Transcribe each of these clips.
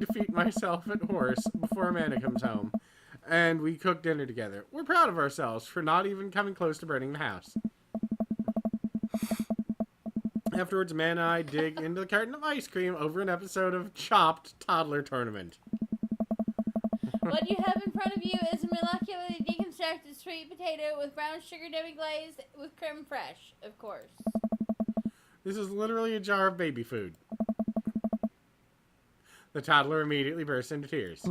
defeat myself at horse before Amanda comes home, and we cook dinner together. We're proud of ourselves for not even coming close to burning the house. Afterwards, Amanda and I dig into the carton of ice cream over an episode of Chopped Toddler Tournament. What you have in front of you is a molecularly deconstructed sweet potato with brown sugar demi-glaze with creme fraiche, of course. This is literally a jar of baby food. The toddler immediately bursts into tears.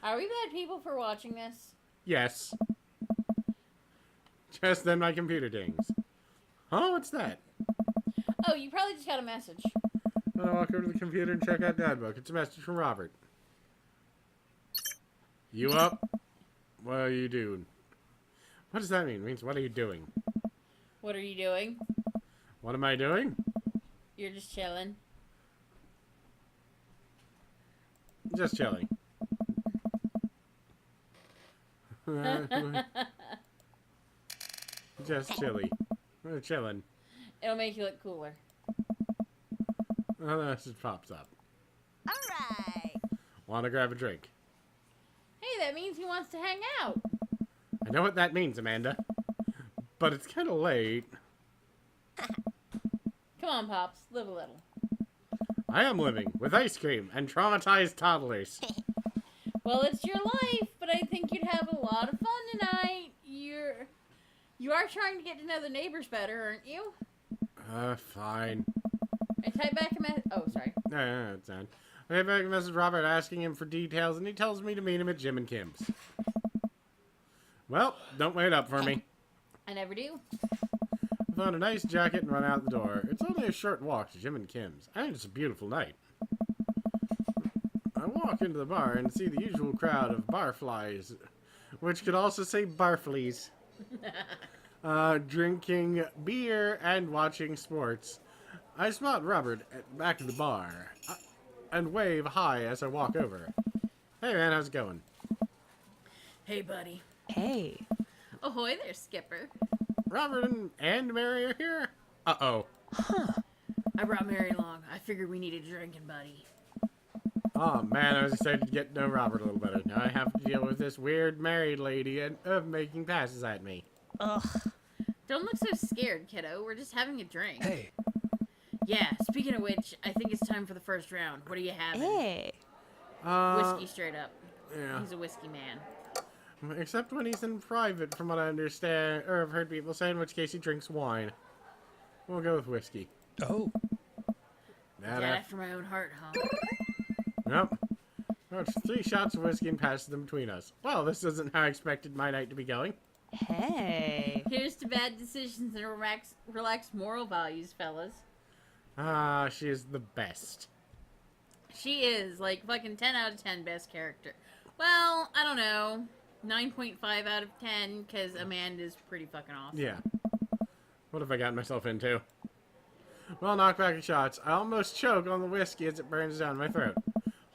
Are we bad people for watching this? Yes. Just then my computer dings. Oh, what's that? Oh, you probably just got a message. I walk over to the computer and check out Dadbook. It's a message from Robert. You up? What are you doing? What does that mean? It means, what are you doing? What are you doing? What am I doing? You're just chilling. Just chilling. Just chilly. We're chilling. It'll make you look cooler. Oh, that just pops up. Alright. Want to grab a drink? Hey, that means he wants to hang out. I know what that means, Amanda. But it's kind of late. Come on, Pops. Live a little. I am living with ice cream and traumatized toddlers. Well, it's your life, but I think you'd have a lot of fun tonight. You are trying to get to know the neighbors better, aren't you? Fine. I type back a message. Oh, sorry. No, it's fine. I get back a message Robert asking him for details, and he tells me to meet him at Jim and Kim's. Well, don't wait up for me. I never do. I found a nice jacket and run out the door. It's only a short walk to Jim and Kim's, and it's a beautiful night. I walk into the bar and see the usual crowd of barflies, which could also say barflies, drinking beer and watching sports. I spot Robert at the back of the bar and wave hi as I walk over. Hey man, how's it going? Hey, buddy. Hey. Ahoy there, Skipper. Robert and Mary are here? Uh-oh. I brought Mary along. I figured we needed a drinking buddy. Oh man, I was excited to get to know Robert a little better. Now I have to deal with this weird married lady and making passes at me. Ugh. Don't look so scared, kiddo. We're just having a drink. Hey. Yeah, speaking of which, I think it's time for the first round. What are you having? Hey. Whiskey straight up. Yeah. He's a whiskey man. Except when he's in private, from what I understand, or I've heard people say, in which case he drinks wine. We'll go with whiskey. Oh. Dad after my own heart, huh? Yep. Well, it's 3 shots of whiskey and passes them between us. Well, this isn't how I expected my night to be going. Hey. Here's to bad decisions and relaxed moral values, fellas. Ah, she is the best. She is, like, fucking 10 out of 10 best character. Well, I don't know. 9.5 out of 10, because Amanda's pretty fucking awesome. Yeah. What have I gotten myself into? Well, knock back the shots. I almost choke on the whiskey as it burns down my throat.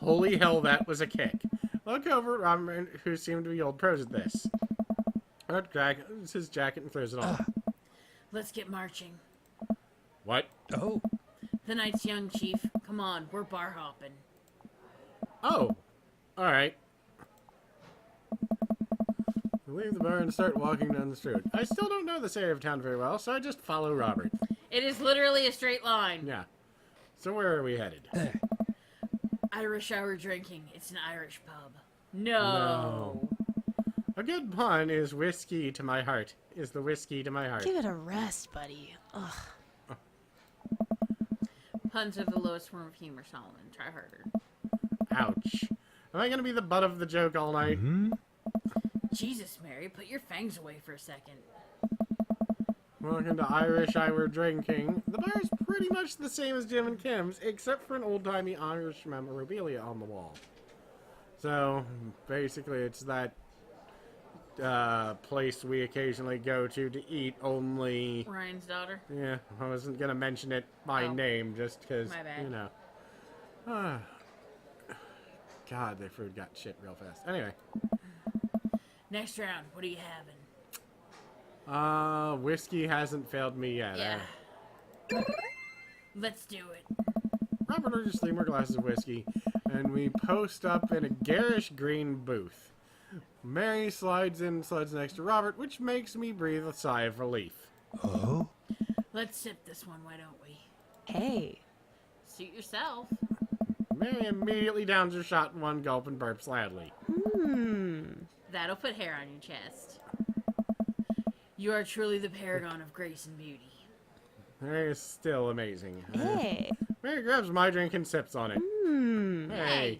Holy hell, that was a kick. Look over at Robert, who seemed to be old pros at this. Robert grabs his jacket and throws it on. Let's get marching. What? Oh. The night's young, Chief. Come on, we're bar hopping. Oh. Alright. We leave the bar and start walking down the street. I still don't know this area of town very well, so I just follow Robert. It is literally a straight line. Yeah. So where are we headed? Irish hour drinking. It's an Irish pub. No. A good pun is whiskey to my heart. Is the whiskey to my heart. Give it a rest, buddy. Ugh. Puns are the lowest form of humor, Solomon. Try harder. Ouch. Am I going to be the butt of the joke all night? Jesus, Mary, put your fangs away for a second. Welcome to Irish Hour Drinking. The bar is pretty much the same as Jim and Kim's, except for an old-timey Irish memorabilia on the wall. So, basically, it's that place we occasionally go to eat, only... Ryan's daughter. Yeah, I wasn't going to mention it by name, just because, My bad. you know. God, their food got shit real fast. Anyway. Next round, what are you having? Whiskey hasn't failed me yet. Yeah. Let's do it. Robert orders 3 more glasses of whiskey, And we post up in a garish green booth. Mary slides next to Robert, which makes me breathe a sigh of relief. Oh? Let's sip this one, why don't we? Hey. Suit yourself. Mary immediately downs her shot in one gulp and burps loudly. That'll put hair on your chest. You are truly the paragon of grace and beauty. Mary is still amazing. Hey. Mary grabs my drink and sips on it. Hey.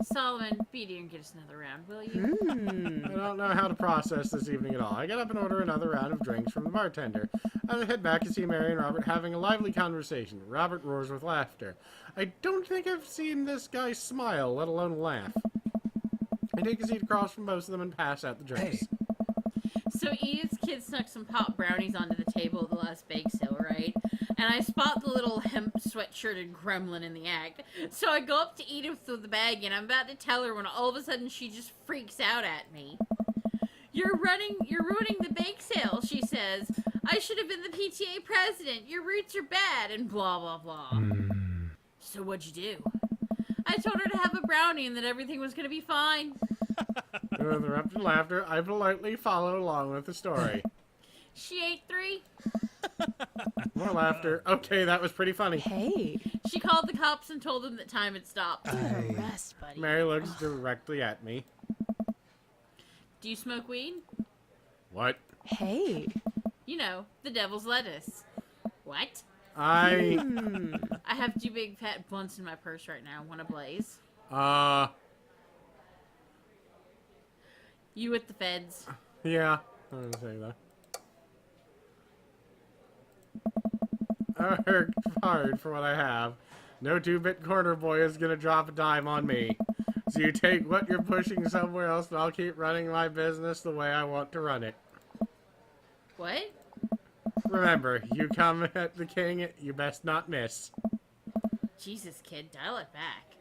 Solomon, be dear and get us another round, will you? I don't know how to process this evening at all. I get up and order another round of drinks from the bartender. I head back to see Mary and Robert having a lively conversation. Robert roars with laughter. I don't think I've seen this guy smile, let alone laugh. I take a seat across from most of them and pass out the drinks. Hey. So Edith's kid snuck some pop brownies onto the table at the last bake sale, right? And I spot the little hemp sweatshirted gremlin in the act. So I go up to Edith with the bag, and I'm about to tell her when all of a sudden she just freaks out at me. You're ruining the bake sale, she says. I should have been the PTA president. Your roots are bad, and blah, blah, blah. So what'd you do? I told her to have a brownie and that everything was gonna be fine. With erupted laughter, I politely follow along with the story. She ate 3. More laughter. Okay, that was pretty funny. Hey. She called the cops and told them that time had stopped. Get a rest, buddy. Mary looks directly at me. Do you smoke weed? What? Hey. You know, the devil's lettuce. What? I, I have 2 big fat blunts in my purse right now. Want a blaze? You with the feds. yeah. I'm gonna say that. I worked hard for what I have. No 2-bit corner boy is gonna drop a dime on me. So you take what you're pushing somewhere else, and I'll keep running my business the way I want to run it. What? Remember, you come at the king, you best not miss. Jesus, kid, dial it back.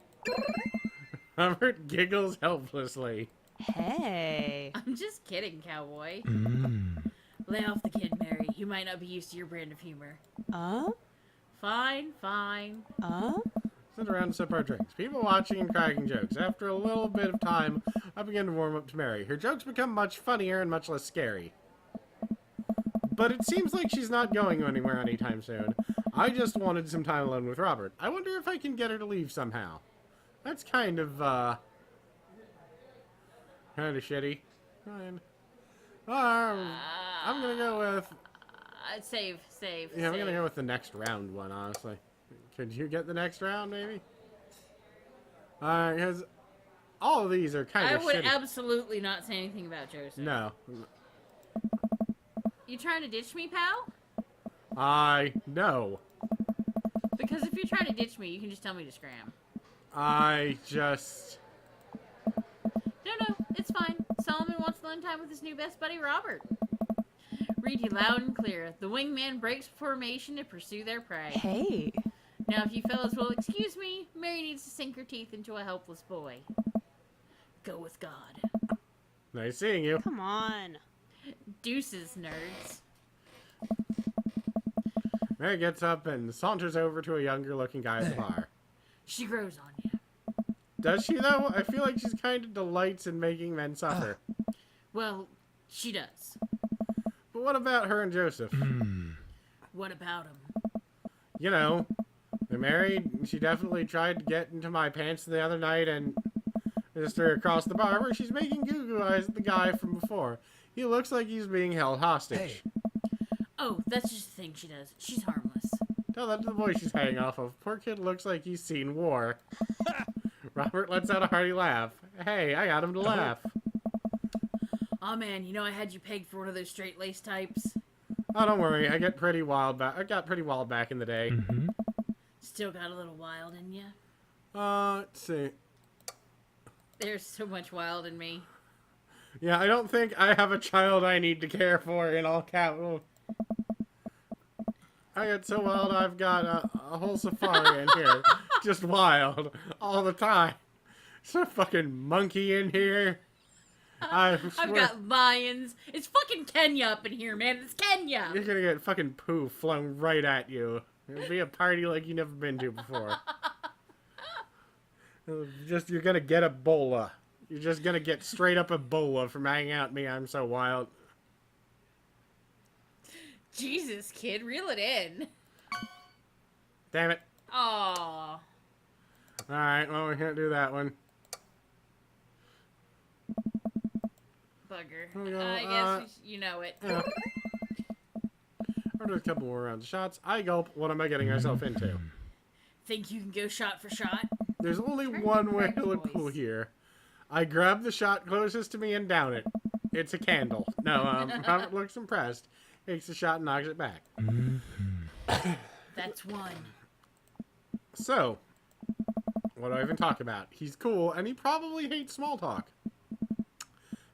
Robert giggles helplessly. Hey. I'm just kidding, cowboy. Lay off the kid, Mary. He might not be used to your brand of humor. Fine, fine. Sit around and sip our drinks. People watching and cracking jokes. After a little bit of time, I begin to warm up to Mary. Her jokes become much funnier and much less scary. But it seems like she's not going anywhere anytime soon. I just wanted some time alone with Robert. I wonder if I can get her to leave somehow. That's kind of shitty. Fine. I'm gonna go with... Save. Yeah, I'm gonna go with the next round one, honestly. Could you get the next round, maybe? Because all of these are kind I of would shitty. absolutely not say anything about Joseph. No. You trying to ditch me, pal? No. Because if you're trying to ditch me, you can just tell me to scram. I just... No, it's fine. Solomon wants to learn time with his new best buddy, Robert. Read you loud and clear. The wingman breaks formation to pursue their prey. Hey. Now, if you fellas will excuse me, Mary needs to sink her teeth into a helpless boy. Go with God. Nice seeing you. Come on. Deuces, nerds. Mary gets up and saunters over to a younger-looking guy at the bar. She grows on you. Does she, though? I feel like she's kind of delights in making men suffer. Well, she does. But what about her and Joseph? What about him? You know, they're married. She definitely tried to get into my pants the other night and just her across the bar where she's making goo-goo eyes at the guy from before. He looks like he's being held hostage. Hey. Oh, that's just the thing she does. She's harmless. Tell that to the boy she's hanging off of. Poor kid looks like he's seen war. Robert lets out a hearty laugh. Hey, I got him to laugh. Aw, man, you know I had you pegged for one of those straight-laced types. Oh, don't worry. I got pretty wild back in the day. Still got a little wild in you. Let's see. There's so much wild in me. Yeah, I don't think I have a child I need to care for in all capital. I get so wild I've got a whole safari in here. Just wild. All the time. There's a fucking monkey in here. I I've swear, got lions. It's fucking Kenya up in here, man. It's Kenya. you're gonna get fucking poo flung right at you. It'll be a party like you've never been to before. You're gonna get Ebola. You're just gonna get straight up Ebola from hanging out with me. I'm so wild. Jesus, kid, reel it in. Damn it. Aww. Alright, well, we can't do that one. Bugger. Here we go, I guess you know it. Yeah. I'll do a couple more rounds of shots. I gulp. What am I getting myself into? Think you can go shot for shot? There's only Turn one way Craig's to look voice. cool here. I grab the shot closest to me and down it. It's a candle. No, Robert looks impressed. Takes the shot and knocks it back. That's one. So, what do I even talk about? He's cool, and he probably hates small talk.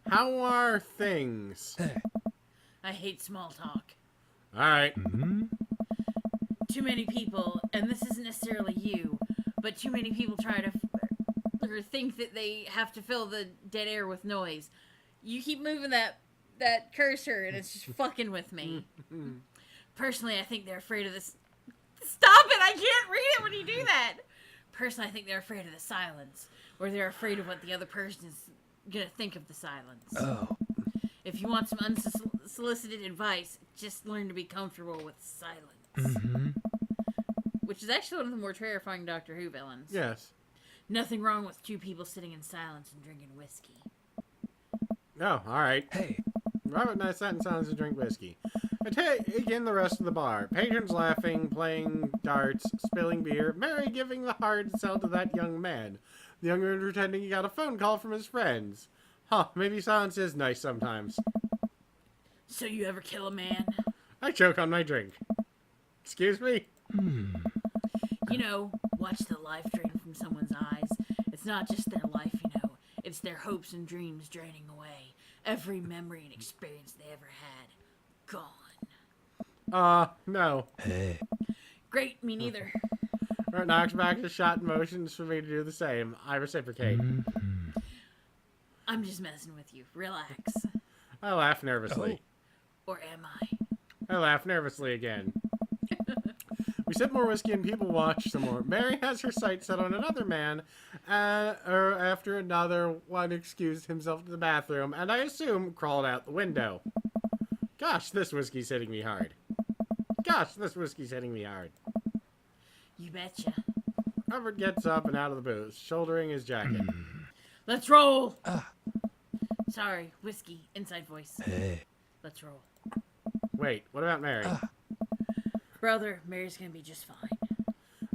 How are things? I hate small talk. Alright. Too many people, and this isn't necessarily you, but too many people try to or think that they have to fill the dead air with noise. You keep moving that cursor, and it's just fucking with me. Personally, I think they're afraid of this. Stop it! I can't read it when you do that. Personally, I think they're afraid of the silence, or they're afraid of what the other person is gonna think of the silence. Oh. If you want some unsolicited advice, just learn to be comfortable with silence. Which is actually one of the more terrifying Doctor Who villains. Yes. Nothing wrong with two people sitting in silence and drinking whiskey. Oh, alright. Hey. Robert and I sat in silence to drink whiskey. I take in the rest of the bar. Patrons laughing, playing darts, spilling beer, Mary giving the hard sell to that young man. The young man pretending he got a phone call from his friends. Huh, maybe silence is nice sometimes. So you ever kill a man? I choke on my drink. Excuse me? You know, watch the life drain from someone's eyes. It's not just their life, you know. It's their hopes and dreams draining away. Every memory and experience they ever had. Gone. No. Hey. Great, me neither. Robert knocks back the shot and motions for me to do the same. I reciprocate. I'm just messing with you. Relax. I laugh nervously. Or am I? I laugh nervously again. We sip more whiskey and people watch some more. Mary has her sights set on another man, or after another one excused himself to the bathroom, and I assume crawled out the window. Gosh, this whiskey's hitting me hard. Gosh, this whiskey's hitting me hard. You betcha. Robert gets up and out of the booth, shouldering his jacket. Let's roll! Sorry, whiskey, inside voice. Hey. Let's roll. Wait, what about Mary? Brother, Mary's gonna be just fine.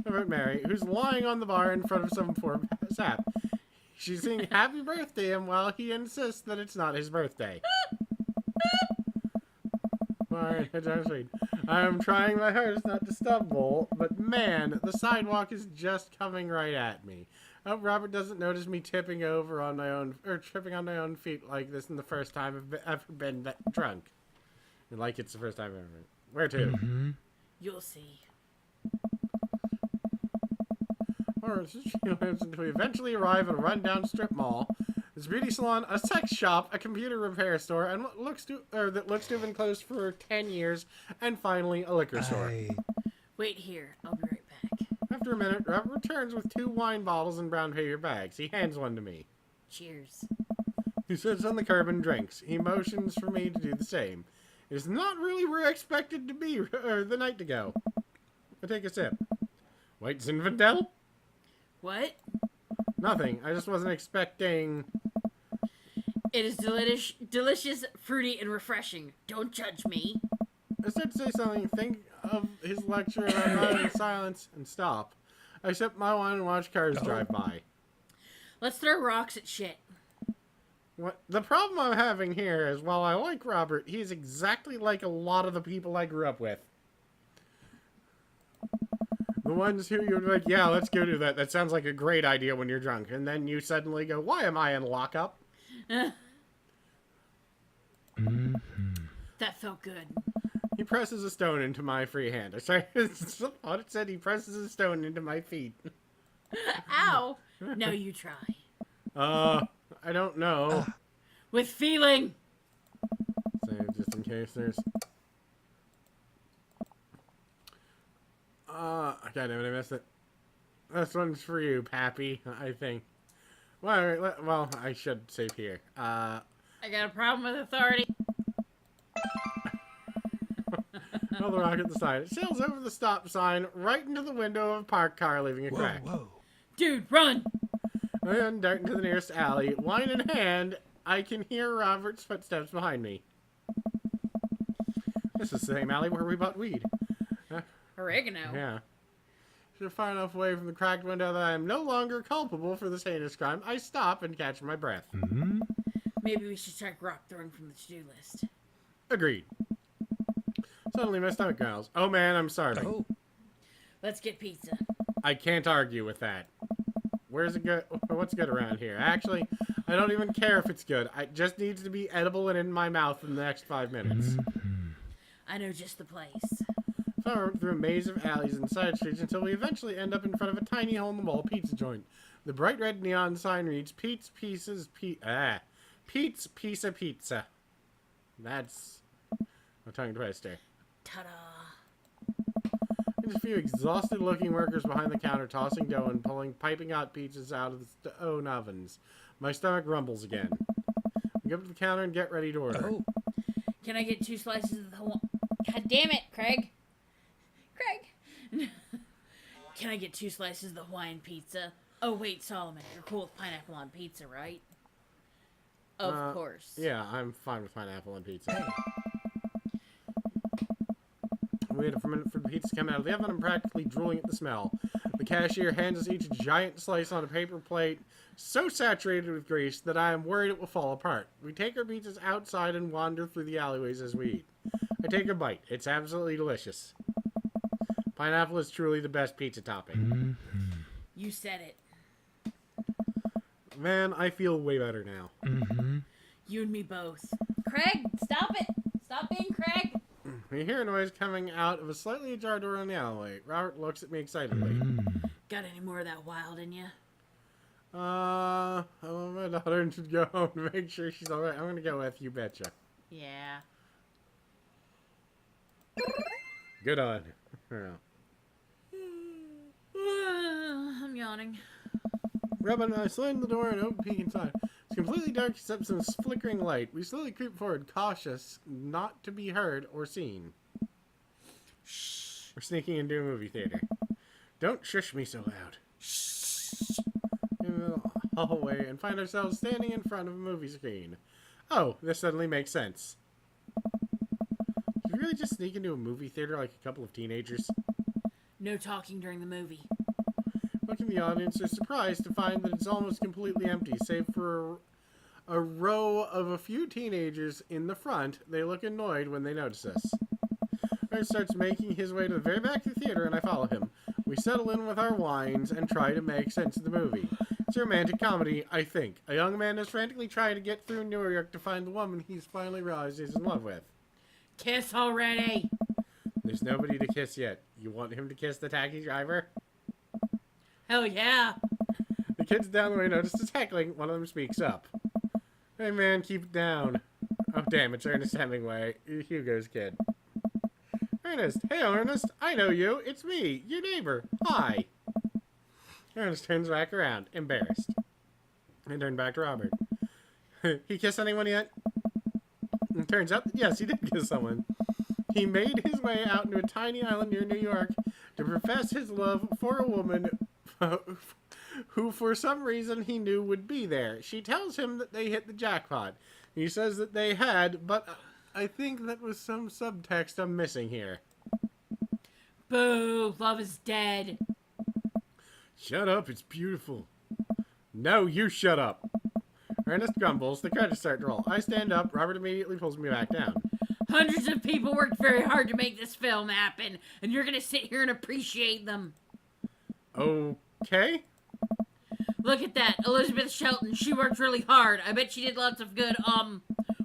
What about Mary, who's lying on the bar in front of some poor sap? She's singing happy birthday to him while he insists that it's not his birthday. Alright, that's sweet. I'm trying my hardest not to stumble, but man, the sidewalk is just coming right at me. I hope Robert doesn't notice me tipping over on my own, or tripping on my own feet like this in the first time I've ever been that drunk. Like it's the first time I've ever been. Where to? You'll see. Or until we eventually arrive at a rundown strip mall. There's a beauty salon, a sex shop, a computer repair store, and what looks to have been closed for 10 years, and finally a liquor store. Wait here. I'll be right back. After a minute, Robert returns with 2 wine bottles in brown paper bags. He hands one to me. Cheers. He sits on the curb and drinks. He motions for me to do the same. It's not really where I expected to be, or the night to go. I take a sip. White Zinfandel? What? Nothing. I just wasn't expecting... It is delicious, fruity, and refreshing. Don't judge me. I start to say something, think of his lecture about modern silence, and stop. I sip my wine and watch cars drive by. Let's throw rocks at shit. What the problem I'm having here is, while I like Robert, he's exactly like a lot of the people I grew up with. The ones who you're like, yeah, let's go do that. That sounds like a great idea when you're drunk. And then you suddenly go, why am I in lockup? That felt good. He presses a stone into my free hand. I sorry, I thought it said he presses a stone into my feet. Ow! No, you try. I don't know. With feeling! Save just in case there's... God damn it, I missed it. This one's for you, Pappy, I think. Well, I should save here. I got a problem with authority. Well, the rocket at the side. It sails over the stop sign right into the window of a parked car, leaving a crack. Whoa. Dude, run! And dart into the nearest alley. Wine in hand, I can hear Robert's footsteps behind me. This is the same alley where we bought weed. Oregano. Yeah. So far enough away from the cracked window that I am no longer culpable for this heinous crime, I stop and catch my breath. Mm-hmm. Maybe we should start rock throwing from the to-do list. Agreed. Suddenly my stomach growls. Oh man, I'm starving. Oh. Let's get pizza. I can't argue with that. Where's it good? What's good around here? Actually, I don't even care if it's good. It just needs to be edible and in my mouth in the next 5 minutes. I know just the place. Forward through a maze of alleys and side streets until we eventually end up in front of a tiny hole-in-the-wall pizza joint. The bright red neon sign reads, Pete's Pizza Pizza. That's a tongue twister. Ta-da! There's a few exhausted-looking workers behind the counter tossing dough and piping hot pizzas out of the stone ovens. My stomach rumbles again. We go up to the counter and get ready to order. Oh. Can I get 2 slices of the God damn it, Craig! Craig! Can I get 2 slices of the Hawaiian pizza? Oh, wait, Solomon, you're cool with pineapple on pizza, right? Of course. Yeah, I'm fine with pineapple on pizza. We waited for a minute for the pizza to come out of the oven. I'm practically drooling at the smell. The cashier hands us each a giant slice on a paper plate, so saturated with grease that I am worried it will fall apart. We take our pizzas outside and wander through the alleyways as we eat. I take a bite. It's absolutely delicious. Pineapple is truly the best pizza topping. You said it. Man, I feel way better now. You and me both. Craig, stop it! Stop being Craig! We hear a noise coming out of a slightly ajar door in the alleyway. Robert looks at me excitedly. Got any more of that wild in you? I want my daughter to go home to make sure she's alright. I'm gonna go with you, betcha. Yeah. Good on. Yeah. I'm yawning. Robin and I slammed the door and opened peek inside. It's completely dark except some flickering light. We slowly creep forward, cautious not to be heard or seen. Shh. We're sneaking into a movie theater. Don't shush me so loud. Shh. In the hallway and find ourselves standing in front of a movie screen. Oh, this suddenly makes sense. Did you really just sneak into a movie theater like a couple of teenagers? No talking during the movie. Looking the audience are surprised to find that it's almost completely empty, save for a row of a few teenagers in the front. They look annoyed when they notice us. Art starts making his way to the very back of the theater, and I follow him. We settle in with our wines and try to make sense of the movie. It's a romantic comedy, I think. A young man is frantically trying to get through New York to find the woman he's finally realized he's in love with. Kiss already! There's nobody to kiss yet. You want him to kiss the taxi driver? Hell yeah! The kids down the way notice us heckling. One of them speaks up. Hey man, keep it down. Oh damn, it's Ernest Hemingway, Hugo's kid. Ernest, hey Ernest, I know you. It's me, your neighbor. Hi. Ernest turns back around, embarrassed. I turn back to Robert. He kissed anyone yet? And it turns out that yes, he did kiss someone. He made his way out into a tiny island near New York to profess his love for a woman who for some reason he knew would be there. She tells him that they hit the jackpot. He says that they had, but I think that was some subtext I'm missing here. Boo! Love is dead. Shut up, it's beautiful. No, you shut up. Ernest grumbles, the credits start to roll. I stand up, Robert immediately pulls me back down. Hundreds of people worked very hard to make this film happen, and you're gonna sit here and appreciate them. Okay? Look at that, Elizabeth Shelton. She worked really hard. I bet she did lots of good,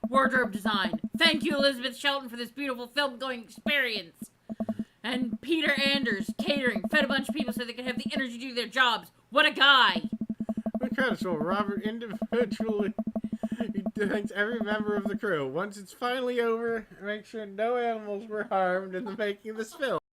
wardrobe design. Thank you, Elizabeth Shelton, for this beautiful film-going experience. And Peter Anders, catering, fed a bunch of people so they could have the energy to do their jobs. What a guy! The credits roll. Robert individually he thanks every member of the crew. Once it's finally over, make sure no animals were harmed in the making of this film.